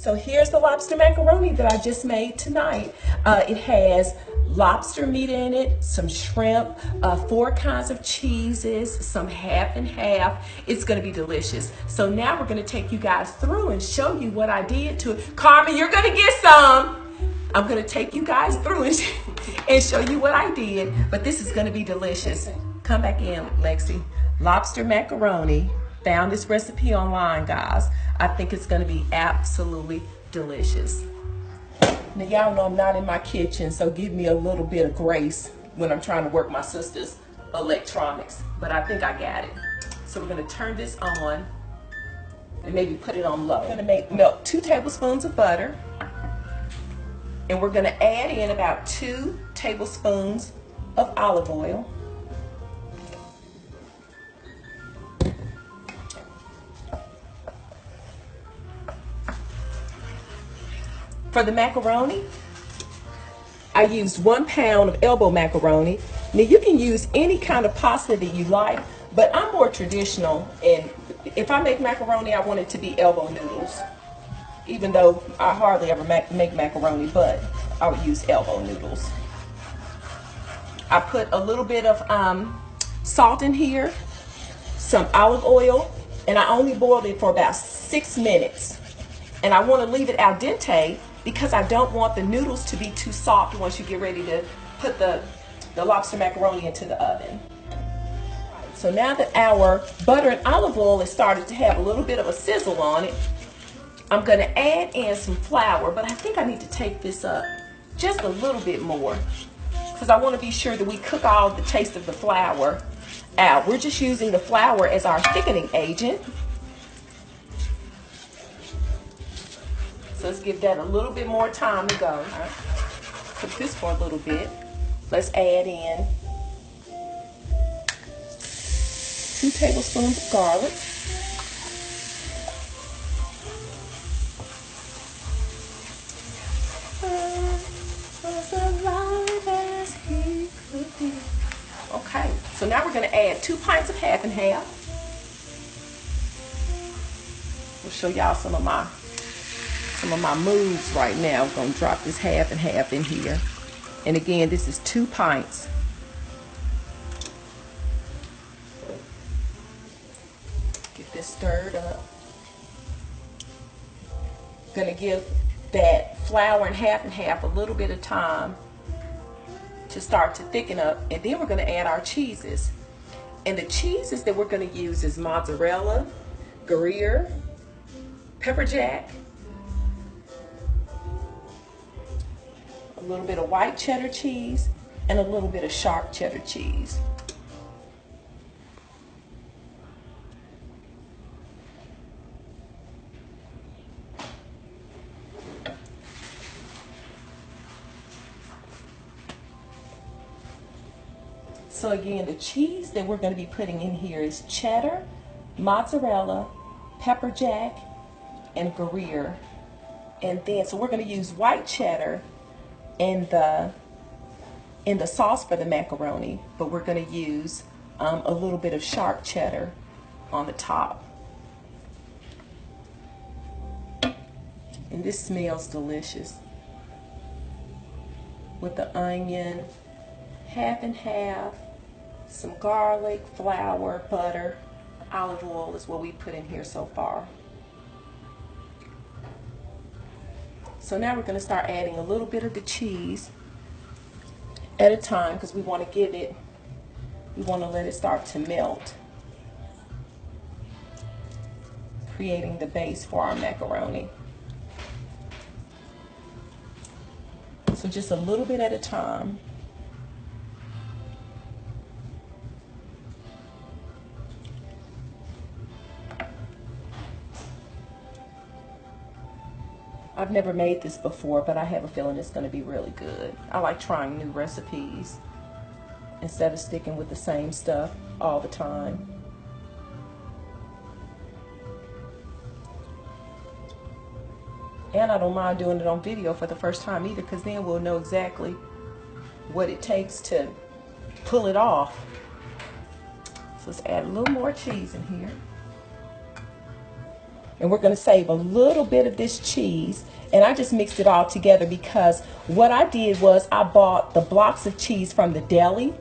So here's the lobster macaroni that I just made tonight. It has lobster meat in it, some shrimp, 4 kinds of cheeses, some half and half. It's gonna be delicious. So now we're gonna take you guys through and show you what I did to it. Carmen, you're gonna get some. I'm gonna take you guys through and show you what I did, but this is gonna be delicious. Come back in, Lexi. Lobster macaroni. Found this recipe online, guys. I think it's gonna be absolutely delicious. Now y'all know I'm not in my kitchen, so give me a little bit of grace when I'm trying to work my sister's electronics, but I think I got it. So we're gonna turn this on and maybe put it on low. We're gonna melt 2 tablespoons of butter, and we're gonna add in about 2 tablespoons of olive oil. For the macaroni, I used 1 pound of elbow macaroni. Now you can use any kind of pasta that you like, but I'm more traditional, and if I make macaroni, I want it to be elbow noodles. Even though I hardly ever make macaroni, but I would use elbow noodles. I put a little bit of salt in here, some olive oil, and I only boiled it for about 6 minutes. And I want to leave it al dente because I don't want the noodles to be too soft once you get ready to put the lobster macaroni into the oven. So now that our butter and olive oil has started to have a little bit of a sizzle on it, I'm going to add in some flour, but I think I need to take this up just a little bit more because I want to be sure that we cook all the taste of the flour out. We're just using the flour as our thickening agent. So let's give that a little bit more time to go. Cook this for a little bit. Let's add in 2 tablespoons of garlic. Okay, so now we're going to add 2 pints of half and half. We'll show y'all some of my moves right now. I'm going to drop this half and half in here. And again, this is 2 pints. Get this stirred up. Going to give that flour and half a little bit of time to start to thicken up, and then we're going to add our cheeses. And the cheeses that we're going to use is mozzarella, Gruyere, pepper jack, a little bit of white cheddar cheese, and a little bit of sharp cheddar cheese. So again, the cheese that we're going to be putting in here is cheddar, mozzarella, pepper jack, and Gruyere. And then, so we're going to use white cheddar in the sauce for the macaroni, but we're going to use a little bit of sharp cheddar on the top. And this smells delicious with the onion, half and half, some garlic, flour, butter, olive oil is what we put in here so far. So now we're going to start adding a little bit of the cheese at a time because we want to let it start to melt, creating the base for our macaroni. So just a little bit at a time. I've never made this before, but I have a feeling it's going to be really good. I like trying new recipes instead of sticking with the same stuff all the time. And I don't mind doing it on video for the first time either, because then we'll know exactly what it takes to pull it off. So let's add a little more cheese in here. And we're going to save a little bit of this cheese. And I just mixed it all together because what I did was I bought the blocks of cheese from the deli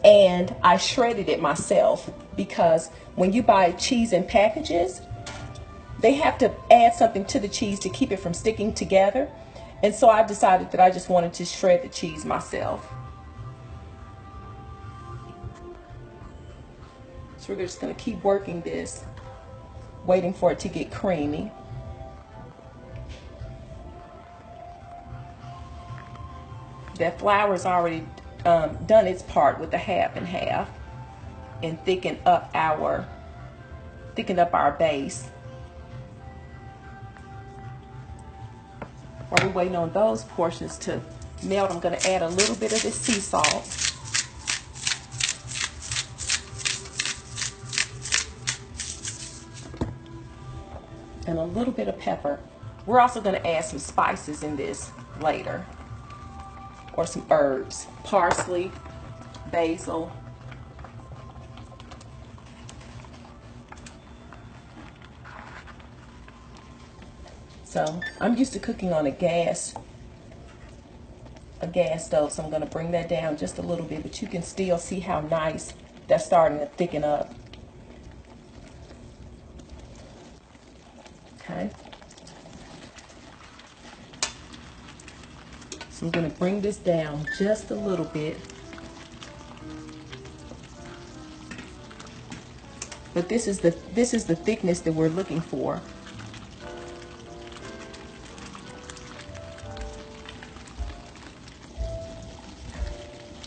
and I shredded it myself, because when you buy cheese in packages, they have to add something to the cheese to keep it from sticking together. And so I decided that I just wanted to shred the cheese myself. So we're just going to keep working this, waiting for it to get creamy. That flour's already done its part with the half and half and thickened up our base. While we're waiting on those portions to melt, I'm going to add a little bit of this sea salt. And a little bit of pepper. We're also going to add some spices in this later, or some herbs, parsley, basil. So I'm used to cooking on a gas stove, so I'm going to bring that down just a little bit, but you can still see how nice that's starting to thicken up. Okay. So I'm going to bring this down just a little bit. But this is the thickness that we're looking for.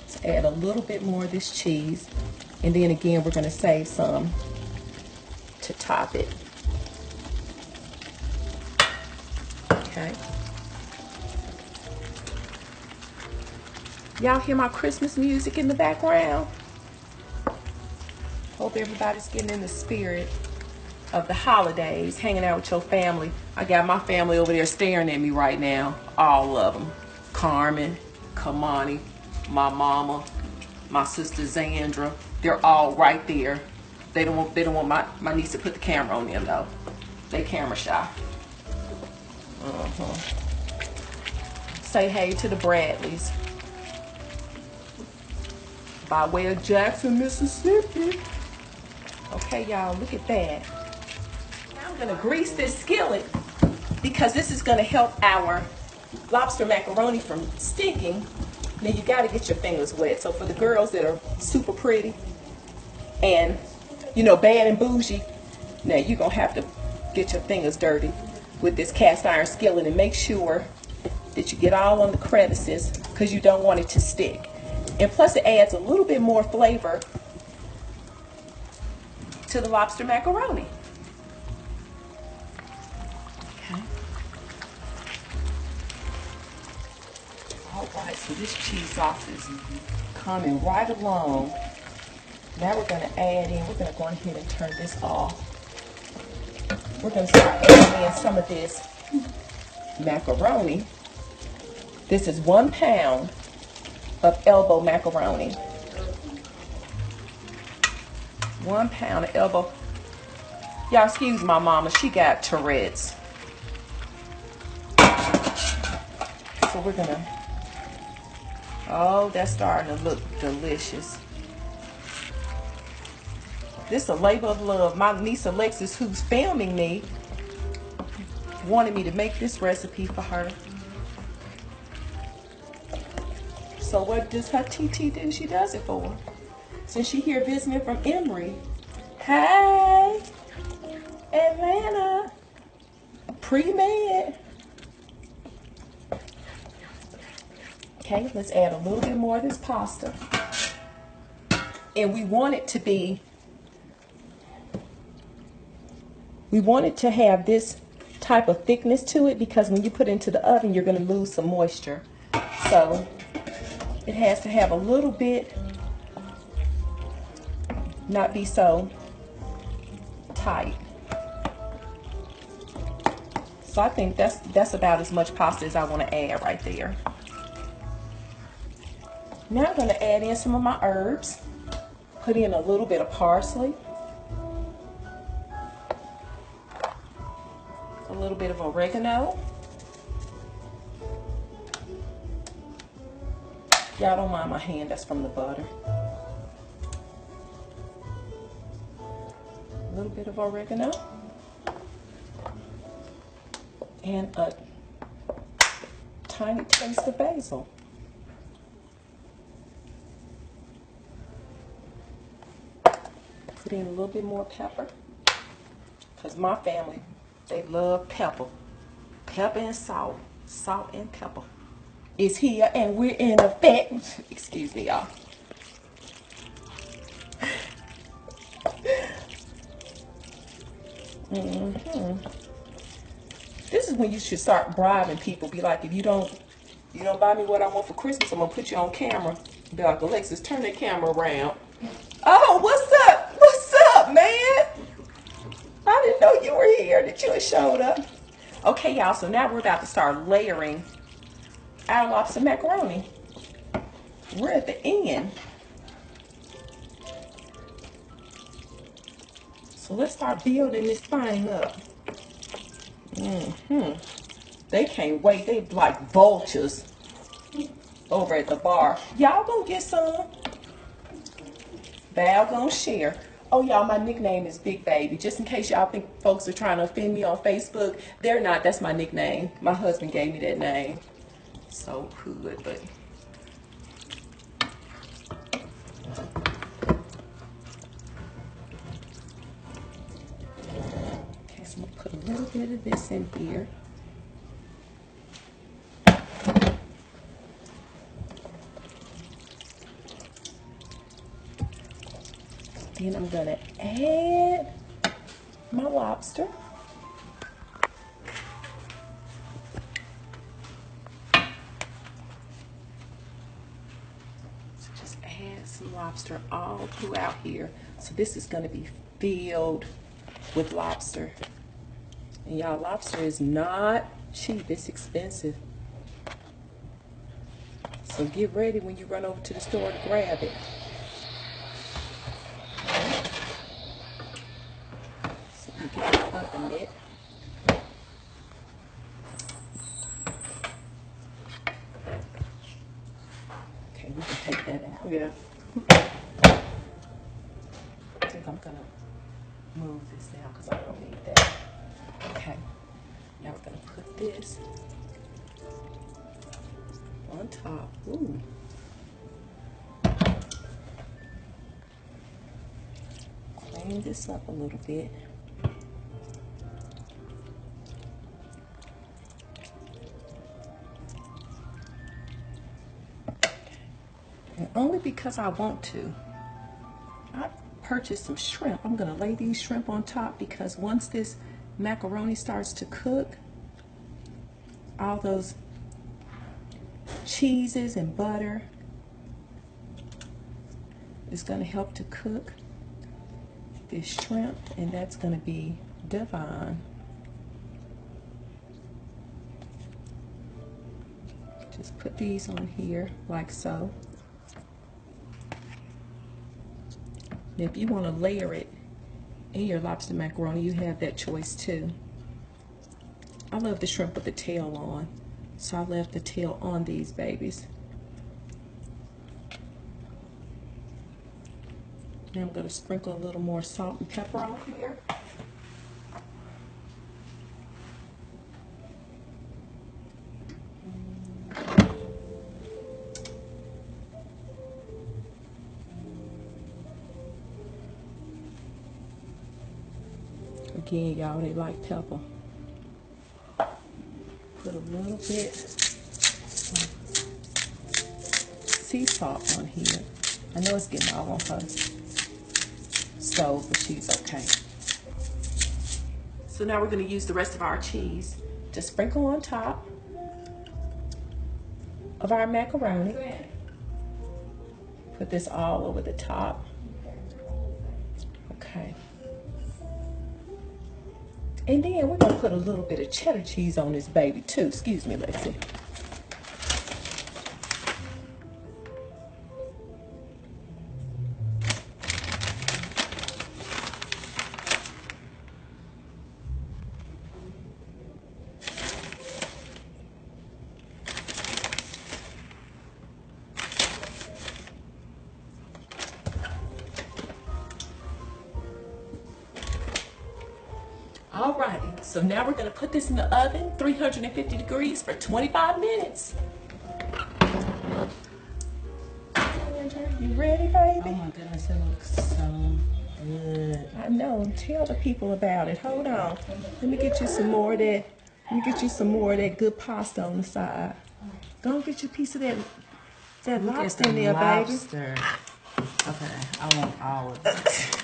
Let's add a little bit more of this cheese, and then again we're going to save some to top it. Okay. Y'all hear my Christmas music in the background? Hope everybody's getting in the spirit of the holidays, hanging out with your family. I got my family over there staring at me right now. All of them. Carmen, Kamani, my mama, my sister Zandra. They're all right there. They don't want my niece to put the camera on them though. They camera shy. Say hey to the Bradleys. By way of Jackson, Mississippi. Okay, y'all, look at that. Now I'm gonna grease this skillet because this is gonna help our lobster macaroni from sticking. Now you gotta get your fingers wet. So for the girls that are super pretty and, you know, bad and bougie, now you're gonna have to get your fingers dirty with this cast iron skillet and make sure that you get all on the crevices because you don't want it to stick. And plus it adds a little bit more flavor to the lobster macaroni. Okay. All right, so this cheese sauce is coming right along. Now we're going to add in, we're going to go ahead and turn this off. We're going to start adding in some of this macaroni. This is 1 pound of elbow macaroni. 1 pound of elbow. Y'all excuse my mama, she got Tourette's. So we're gonna, oh, that's starting to look delicious. This is a labor of love. My niece Alexis, who's filming me, wanted me to make this recipe for her. So what does her TT do? She does it for her. Since she here visiting from Emory. Hey, Atlanta, pre-med. Okay, let's add a little bit more of this pasta. And we want it to be, we want it to have this type of thickness to it because when you put it into the oven, you're going to lose some moisture. So it has to have a little bit, not be so tight. So I think that's about as much pasta as I want to add right there. Now I'm going to add in some of my herbs. Put in a little bit of parsley. A little bit of oregano. Y'all don't mind my hand, that's from the butter. A little bit of oregano. And a tiny taste of basil. Put in a little bit more pepper. Because my family, they love pepper. Pepper and salt. Salt and pepper is here and we're in effect. Excuse me, y'all. This is when you should start bribing people. Be like, if you don't buy me what I want for Christmas, I'm gonna put you on camera. Be like, Alexis, turn that camera around. Oh, what's up? What's up, man? I didn't know you were here, that you had showed up. Okay, y'all, so now we're about to start layering our lobster macaroni. We're at the end. So let's start building this thing up. They can't wait. They like vultures over at the bar. Y'all gonna get some. Val gonna share. Oh, y'all, my nickname is Big Baby. Just in case y'all think folks are trying to offend me on Facebook, they're not. That's my nickname. My husband gave me that name. So good, but okay, so I'm gonna put a little bit of this in here. Then I'm gonna add my lobster. So just add some lobster all throughout here. So this is gonna be filled with lobster. And y'all, lobster is not cheap, it's expensive. So get ready when you run over to the store to grab it. So you get it up a bit. Okay, we can take that out. Yeah. I think I'm gonna move this now because I don't need that. Okay, now we're gonna put this on top. Ooh. Clean this up a little bit. And only because I want to. I purchased some shrimp. I'm gonna lay these shrimp on top because once this macaroni starts to cook, all those cheeses and butter is gonna help to cook this shrimp, and that's gonna be divine. Just put these on here like so. And if you want to layer it in your lobster macaroni, you have that choice too. I love the shrimp with the tail on, so I left the tail on these babies. Now I'm going to sprinkle a little more salt and pepper on here. Again, y'all, they like pepper. Put a little bit of sea salt on here. I know it's getting all on her stove, but she's okay. So now we're going to use the rest of our cheese to sprinkle on top of our macaroni. Put this all over the top. Okay. And then we're going to put a little bit of cheddar cheese on this baby too. Excuse me, Lexi. Alrighty, so now we're gonna put this in the oven, 350 degrees for 25 minutes. You ready, baby? Oh my goodness, it looks so good. I know. Tell the people about it. Hold on. Let me get you some more of that. Let me get you some more of that good pasta on the side. Go and get you a piece of that lobster in there, baby. Okay, I want all of it.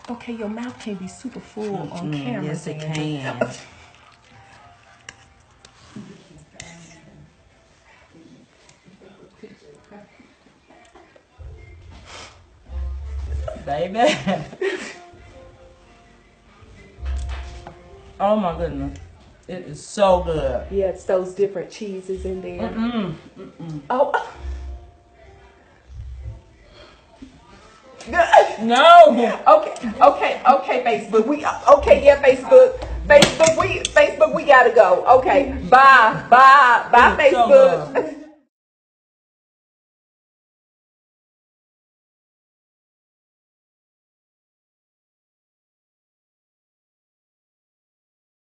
Okay, your mouth can be super full on camera. Yes, it can. Baby. Oh my goodness. It is so good. Yeah, it's those different cheeses in there. Oh. No. Okay, Facebook. Facebook, we gotta go. Okay, bye, It's so Facebook.